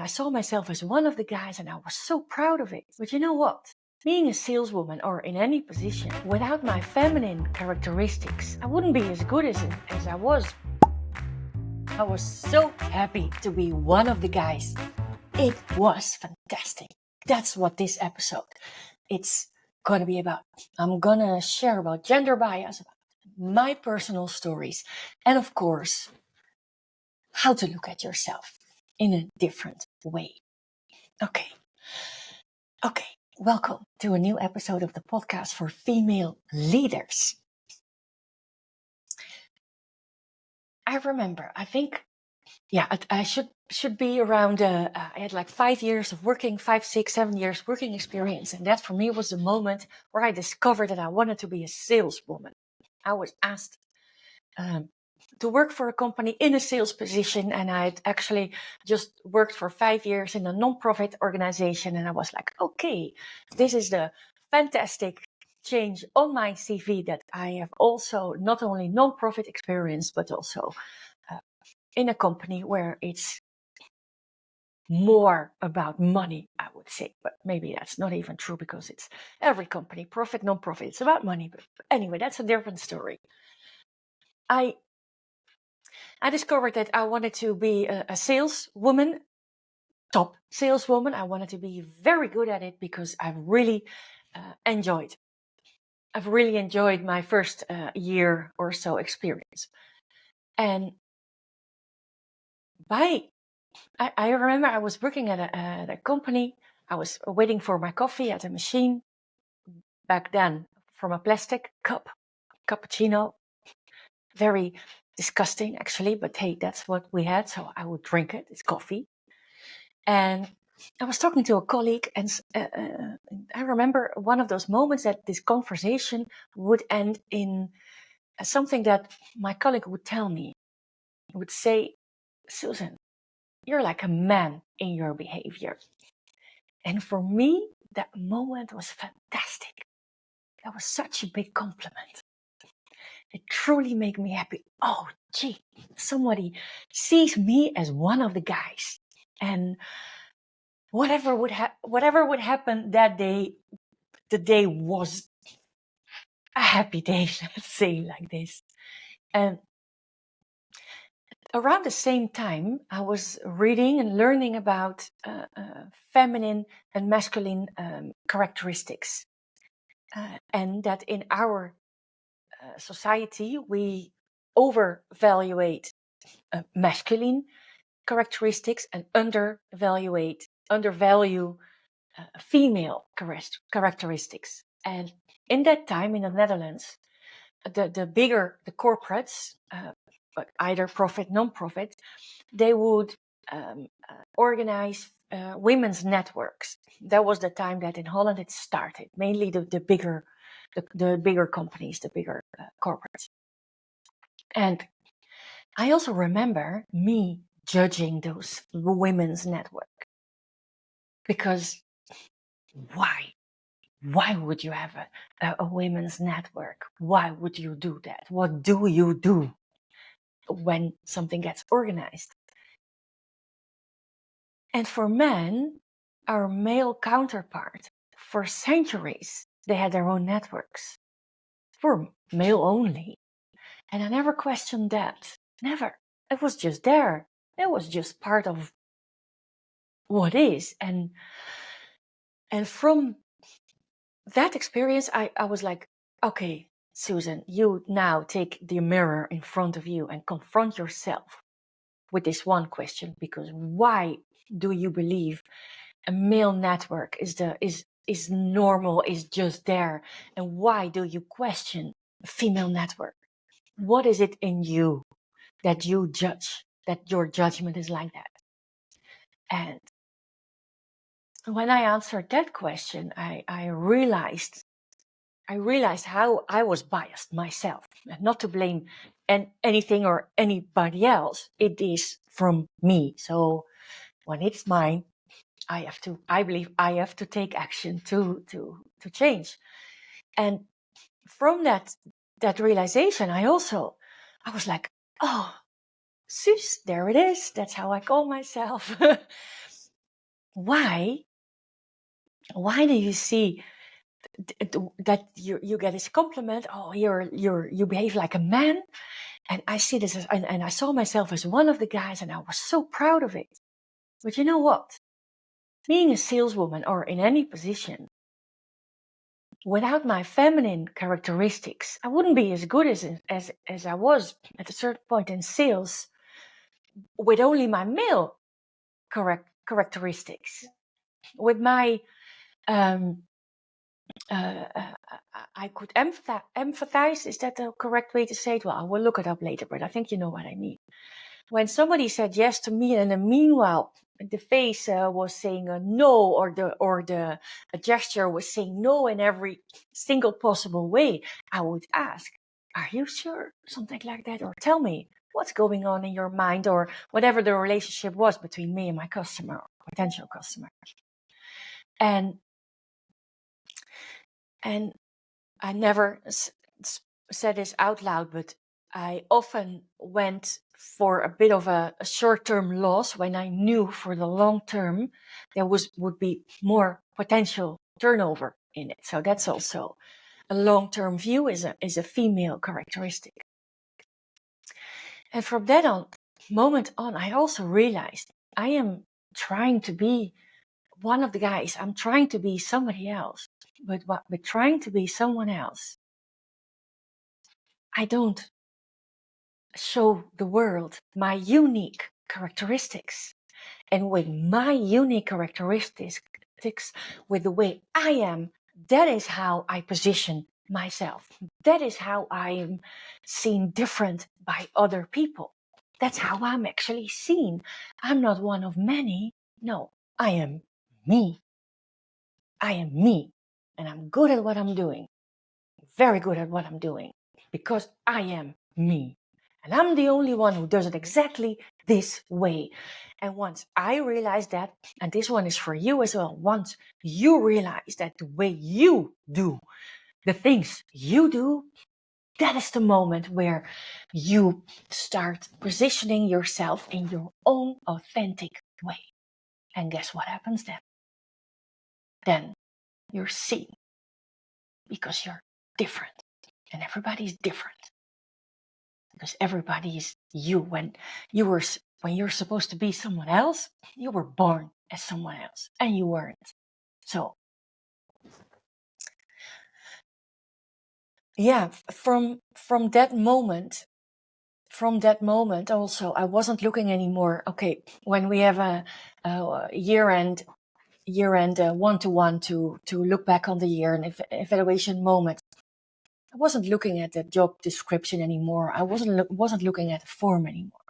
saw myself as one of the guys and I was so proud of it. But you know what? Being a saleswoman or in any position, without my feminine characteristics, I wouldn't be as good as I was. I was so happy to be one of the guys. It was fantastic. That's what this episode it's gonna be about. I'm gonna share about gender bias, about my personal stories, and of course, how to look at yourself in a different way. Okay, welcome to a new episode of the podcast for female leaders. I remember, I think, I should be around, I had like 5 years of working, 5, 6, 7 years working experience. And that for me was the moment where I discovered that I wanted to be a saleswoman. I was asked to work for a company in a sales position, and I'd actually just worked for 5 years in a non-profit organization, and I was like, okay, this is the fantastic change on my CV that I have also not only non-profit experience, but also in a company where it's more about money, I would say. But maybe that's not even true, because it's every company, profit, non-profit, it's about money. But anyway, that's a different story. I discovered that I wanted to be a saleswoman, top saleswoman. I wanted to be very good at it because I've really enjoyed my first year or so experience. And I remember I was working at a company. I was waiting for my coffee at a machine back then from a plastic cup, cappuccino. Very disgusting, actually, but hey, that's what we had, so I would drink it. It's coffee. And I was talking to a colleague, and I remember one of those moments that this conversation would end in something that my colleague would tell me. He would say, Susan, you're like a man in your behavior. And for me, that moment was fantastic. That was such a big compliment. It truly made me happy. Oh, gee, somebody sees me as one of the guys. And whatever would happen that day, the day was a happy day, let's say like this. And around the same time, I was reading and learning about feminine and masculine characteristics. And that in our society, we overvaluate masculine characteristics and undervalue female characteristics. And in that time in the Netherlands, the bigger the corporates, either profit, non-profit, they would organize women's networks. That was the time that in Holland it started, mainly the bigger companies, the bigger corporates. And I also remember me judging those women's network, because why would you have a women's network? Why would you do that? What do you do when something gets organized? And for men, our male counterpart, for centuries, they had their own networks for male only. And I never questioned that. Never. It was just there. It was just part of what is. And from that experience, I was like, okay, Susan, you now take the mirror in front of you and confront yourself with this one question, because why do you believe a male network is normal, is just there? And why do you question a female network? What is it in you that you judge, that your judgment is like that? And when I answered that question, I realized how I was biased myself, and not to blame anything or anybody else. It is from me. So when it's mine, I believe I have to take action to change. And from that realization, I was like, oh, Sus, there it is. That's how I call myself. why do you see that you get this compliment? Oh, you behave like a man. And I see this and I saw myself as one of the guys, and I was so proud of it. But you know what? Being a saleswoman or in any position, without my feminine characteristics, I wouldn't be as good as I was at a certain point in sales with only my male characteristics. With my I could empathize. Is that the correct way to say it? Well, I will look it up later, but I think you know what I mean. When somebody said yes to me, and then meanwhile the face was saying a no, or the gesture was saying no in every single possible way, I would ask, "Are you sure?" Something like that, or tell me what's going on in your mind, or whatever the relationship was between me and my customer or potential customer. And I never said this out loud, but I often went for a bit of a short-term loss when I knew for the long term there would be more potential turnover in it. So that's also a long-term view, is a female characteristic. And from that moment on, I also realized I am trying to be one of the guys. I'm trying to be somebody else, but trying to be someone else, I don't show the world my unique characteristics. And with my unique characteristics, with the way I am, that is how I position myself. That is how I am seen different by other people. That's how I'm actually seen. I'm not one of many. No, I am me. I am me. And I'm good at what I'm doing. Very good at what I'm doing. Because I am me. And I'm the only one who does it exactly this way. And once I realize that, and this one is for you as well, once you realize that the way you do the things you do, that is the moment where you start positioning yourself in your own authentic way. And guess what happens then? Then you're seen because you're different. And everybody's different. Because everybody is you. When you're supposed to be someone else, you were born as someone else, and you weren't. So, yeah, from that moment, also, I wasn't looking anymore. Okay, when we have a year-end one-to-one to look back on the year, and evaluation moment, I wasn't looking at the job description anymore. I wasn't looking at the form anymore.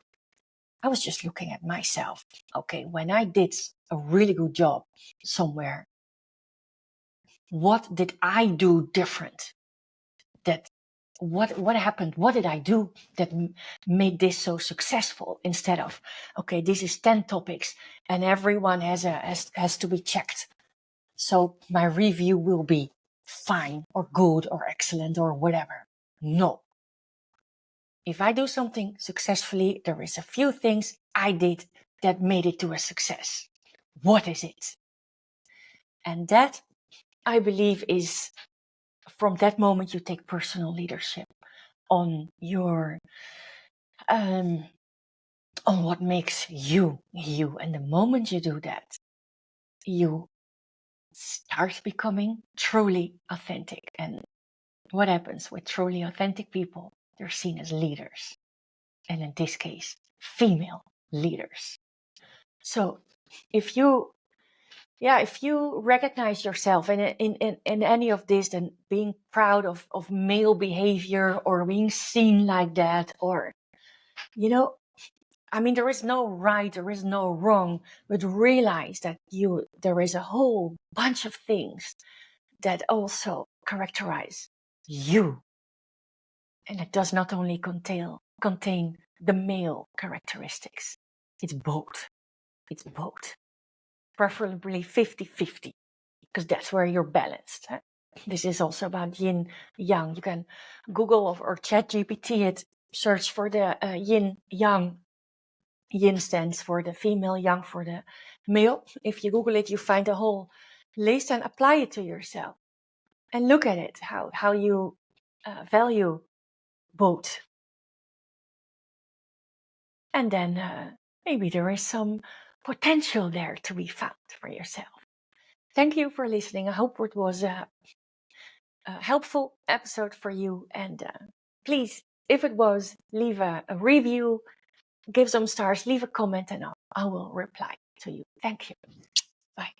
I was just looking at myself. Okay, when I did a really good job somewhere, what did I do different? What happened? What did I do that made this so successful? Instead of, okay, this is 10 topics and everyone has to be checked. So my review will be fine or good or excellent or whatever. No. If I do something successfully, there is a few things I did that made it to a success. What is it? And that, I believe, is from that moment you take personal leadership on your on what makes you you. And the moment you do that, you start becoming truly authentic. And what happens with truly authentic people? They're seen as leaders. And in this case, female leaders. So if you recognize yourself in any of this, then being proud of male behavior or being seen like that, or, there is no right, there is no wrong, but realize that there is a whole bunch of things that also characterize you. And it does not only contain the male characteristics. It's both. Preferably 50-50, because that's where you're balanced. This is also about yin yang. You can Google or ChatGPT it, search for the yin yang. Yin stands for the female, yang for the male. If you Google it, you find a whole list and apply it to yourself. And look at it, how you value both. And then maybe there is some potential there to be found for yourself. Thank you for listening. I hope it was a helpful episode for you. And please, if it was, leave a review, give some stars, leave a comment, and I will reply to you. Thank you. Bye.